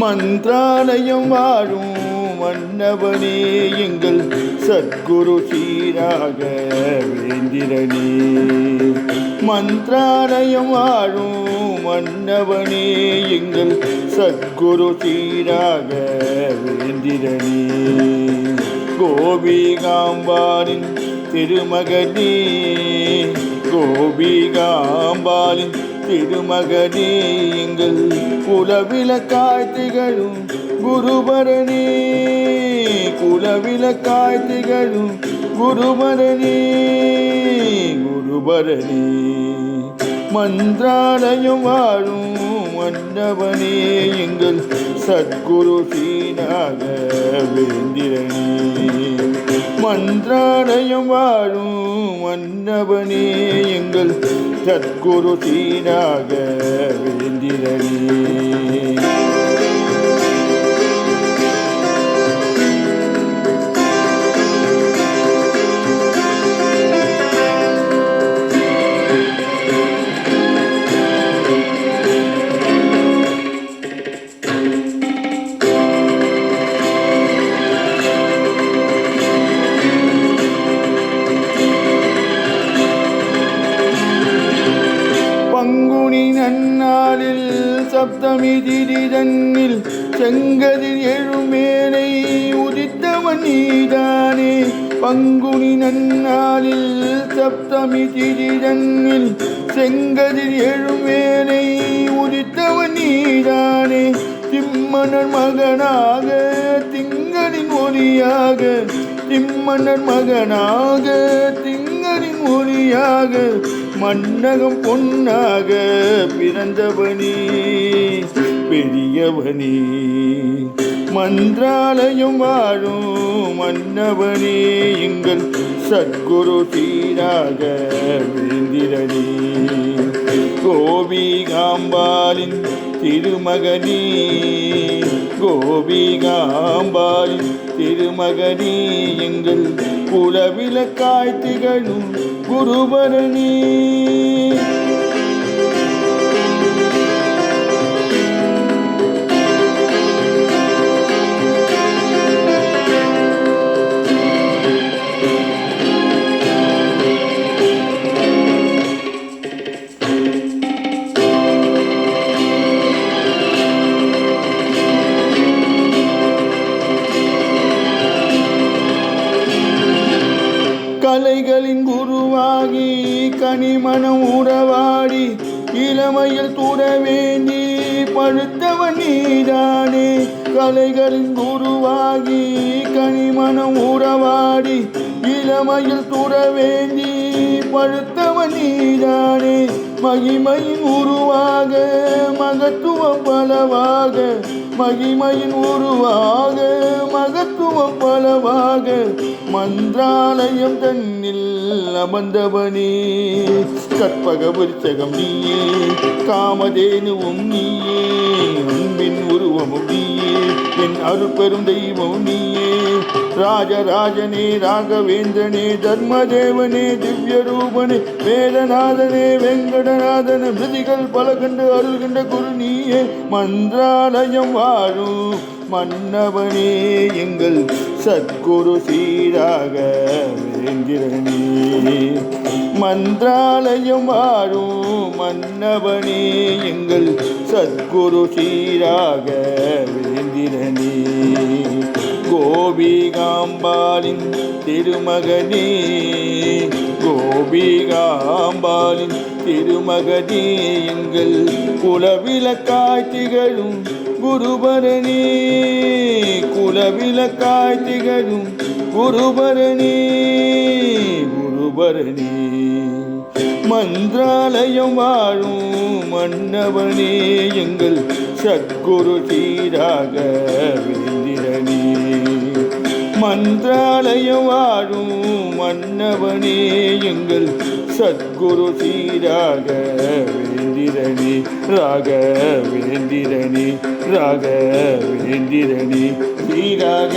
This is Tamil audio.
மந்திராலயம் வாழும் மன்னவனே எங்கள் சத்குரு ஸ்ரீராகவேந்திரனே. மந்திராலயம் வாழும் மன்னவனே எங்கள் சத்குரு ஸ்ரீராகவேந்திரனே. கோபிகாம்பாளின் திருமகனே, கோபிகாம்பாளின் திருமகனே எங்கள் குலவிளக்காய் திகழும் குருபரனே, குலவிளக்காய் திகழும் குருபரனே, குருபரனே. மந்திராலயம் வாழும் மன்னவனே எங்கள் சத்குரு ஸ்ரீராகவேந்திரனே. மந்திராலயம் வாழும் மன்னவனே எங்கள் சத்குரு ஸ்ரீராகவேந்திரனே. பங்குனி நன்னாளில் சப்தமி திரிதன்னில் செங்கதில் எழுமேலை உதித்தவன் நீதானே. பங்குனி நன்னாளில் சப்தமி திரிதன்னில் செங்கதில் எழுமேலை உதித்தவன் நீதானே. திம்மன்னர் மகனாக திங்களின் ஒளியாக, திம்மன்னர் மகனாக திங்களின் ஒளியாக மன்னகம் பொன்னாக பிறந்தவனே பெரியவனே. மந்திராலயம் வாழும் மன்னவனே எங்கள் சத்குரு ஸ்ரீராகவேந்திரனே. கோபிகாம்பாளின் திருமகனே, கோபிகாம்பாளின் திருமகனே எங்கள் குலவிளக்காய் திகழும் குருபரனே. கலைகளின் குருவாகி கனிமணம் உறவாடி இளமையில் துறவேண்டி பழுத்தவன் நீதானே. கலைகளின் குருவாகி கனிமணம் உறவாடி இளமையில் துறவேண்டி பழுத்தவன் நீதானே. மகிமையின் உருவாக மகத்துவம் பலவாக, மகிமையின் உருவாக மகத்துவம் பலவாக மந்திராலயம் தன்னில் அமர்ந்தவனே. கற்பக விருட்சகம் நீயே, காமதேனுவும் நீயே, அன்பின் உருவமும் நீயே, என் அருட்பெரும் தெய்வம் நீயே. ராஜராஜனே, ராகவேந்திரனே, தர்மதேவனே, திவ்ய ரூபனே, வேதநாதனே, வெங்கடநாதனே, மிருதிகள் பல கண்டு அருள்கின்ற குரு நீயே. மந்திராலயம் வாழும் மன்னவனே எங்கள் சத்குரு ஸ்ரீராகவேந்திரனே. மந்திராலயம் வாழும் மன்னவனே எங்கள் சத்குரு ஸ்ரீராகவேந்திரனே. கோபிகாம்பாளின் திருமகனே, கோபிகாம்பாளின் திருமகனே எங்கள் குலவிளக்காய் திகழும் குருபரனே, குலவிளக்காய் திகழும் குருபரனே, குருபரனே. மந்திராலயம் வாழும் மன்னவனே எங்கள் சத்குரு ஸ்ரீராகவேந்திரனே. மந்திராலயம் வாழும் மன்னவனே எங்கள் சத்குரு ஸ்ரீராகவேந்திரனே. ராகவேந்திரனே, ராகவேந்திரனே, ஸ்ரீராக